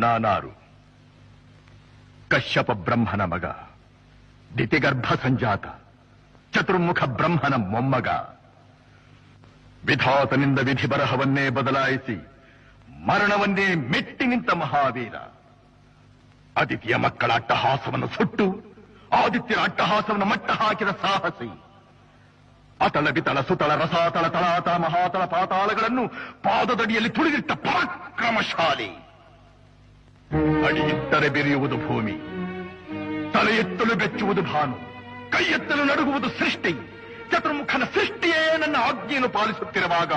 ನಾನಾರು ಕಶ್ಯಪ ಬ್ರಹ್ಮನ ಮಗ, ದಿತಿಗರ್ಭ ಸಂಜಾತ, ಚತುರ್ಮುಖ ಬ್ರಹ್ಮನ ಮೊಮ್ಮಗ. ವಿಧಾತನಿಂದ ವಿಧಿ ಬರಹವನ್ನೇ ಬದಲಾಯಿಸಿ ಮರಣವನ್ನೇ ಮೆಟ್ಟಿ ನಿಂತ ಮಹಾವೀರ. ಅದಿತಿಯ ಮಕ್ಕಳ ಅಟ್ಟಹಾಸವನ್ನು ಸುಟ್ಟು ಆದಿತ್ಯರ ಅಟ್ಟಹಾಸವನ್ನು ಮಟ್ಟ ಹಾಕಿದ ಸಾಹಸಿ. ಅತಳ ಬಿತಳ ಸುತಳ ರಸಾತಳ ತಳಾತಳ ಮಹಾತಳ ಪಾತಾಳಗಳನ್ನು ಪಾದದಡಿಯಲ್ಲಿ ತುಳಿದಿಟ್ಟ ಪರಾಕ್ರಮಶಾಲಿ. ಅಡಿಯಿಟ್ಟರೆ ಬೆರೆಯುವುದು ಭೂಮಿ, ತಲೆ ಎತ್ತಲು ಬೆಚ್ಚುವುದು ಭಾನು, ಕೈ ಎತ್ತಲು ನಡುಗುವುದು ಸೃಷ್ಟಿ. ಚತುರ್ಮುಖನ ಸೃಷ್ಟಿಯೇ ನನ್ನ ಆಜ್ಞೆಯನ್ನು ಪಾಲಿಸುತ್ತಿರುವಾಗ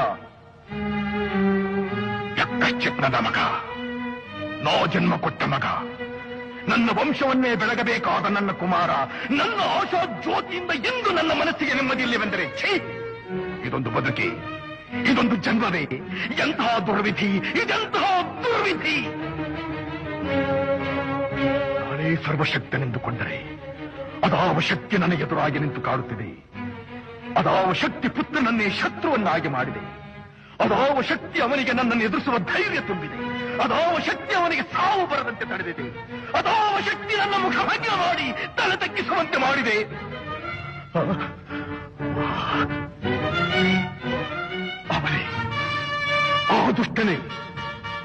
ಯಕ್ಕಶ್ಚಿತ್ನದ ಮಗ, ನೋ ಜನ್ಮ ಕೊಟ್ಟ ಮಗ, ನನ್ನ ವಂಶವನ್ನೇ ಬೆಳಗಬೇಕಾದ ನನ್ನ ಕುಮಾರ, ನನ್ನ ಆಶಾ ಜ್ಯೋತಿಯಿಂದ ಎಂದು ನನ್ನ ಮನಸ್ಸಿಗೆ ನೆಮ್ಮದಿಯಿಲ್ಲವೆಂದರೆ ಛೀ, ಇದೊಂದು ಬದುಕಿ, ಇದೊಂದು ಜನ್ಮವೇ, ಎಂತಹ ದುರ್ವಿಧಿ, ಇದೆಂತಹ ದುರ್ವಿಧಿ. ನಾನೇ ಸರ್ವಶಕ್ತನೆಂದುಕೊಂಡರೆ ಅದಾವ ಶಕ್ತಿ ನನ್ನ ಎದುರಾಗಿ ನಿಂತು ಕಾಡುತ್ತಿದೆ. ಅದಾವ ಶಕ್ತಿ ಪುತ್ರನನ್ನೇ ಶತ್ರುವನ್ನಾಗಿ ಮಾಡಿದೆ. ಅದಾವ ಶಕ್ತಿ ಅವನಿಗೆ ನನ್ನನ್ನು ಎದುರಿಸುವ ಧೈರ್ಯ ತುಂಬಿದೆ. ಅದಾವ ಶಕ್ತಿ ಅವನಿಗೆ ಸಾವು ಬರದಂತೆ ತಡೆದಿದೆ. ಅದಾವ ಶಕ್ತಿ ನನ್ನ ಮುಖಭಂಗ ಮಾಡಿ ತಲೆ ತಗ್ಗಿಸುವಂತೆ ಮಾಡಿದೆ. ಅವನೇ, ಆ ದುಷ್ಟನೇ,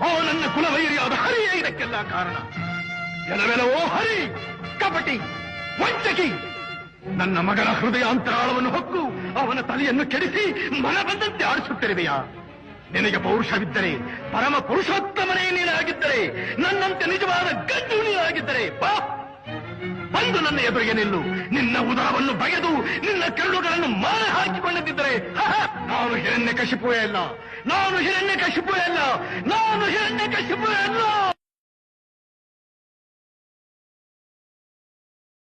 ಆ ನನ್ನ ಕುಲವೈರಿಯಾದ ಹರಿಯೇ ಇದಕ್ಕೆಲ್ಲ ಕಾರಣ. ಎಲ್ಲವೆಲ್ಲವೋ ಹರಿ, ಕಪಟಿ, ವಂಚಕಿ. ನನ್ನ ಮಗನ ಹೃದಯಾಂತರಾಳವನ್ನು ಹೊಕ್ಕು ಅವನ ತಲೆಯನ್ನು ಕೆಡಿಸಿ ಮನ ಬಂದಂತೆ ಆಡಿಸುತ್ತಿರುವೆಯಾ? ನಿನಗೆ ಪೌರುಷವಿದ್ದರೆ, ಪರಮ ಪುರುಷೋತ್ತಮನೇ ನೀನಾಗಿದ್ದರೆ, ನನ್ನಂತೆ ನಿಜವಾದ ಗಂಡು ನೀನಾಗಿದ್ದರೆ ಬಾ, ಬಂದು ನನ್ನ ಎದುರಿಗೆ ನಿಲ್ಲು. ನಿನ್ನ ಉದರವನ್ನು ಬಗೆದು ನಿನ್ನ ಕರುಳುಗಳನ್ನು ಮಾಲೆ ಹಾಕಿಕೊಂಡಿದ್ದರೆ ನಾನು ಹಿರಣ್ಯಕಶಿಪುವೇ ಅಲ್ಲ, ನಾನು ಹಿರಣ್ಯಕಶಿಪುವೇ ಅಲ್ಲ, ನಾನು ಹಿರಣ್ಯಕಶಿಪುವೇ ಅಲ್ಲ.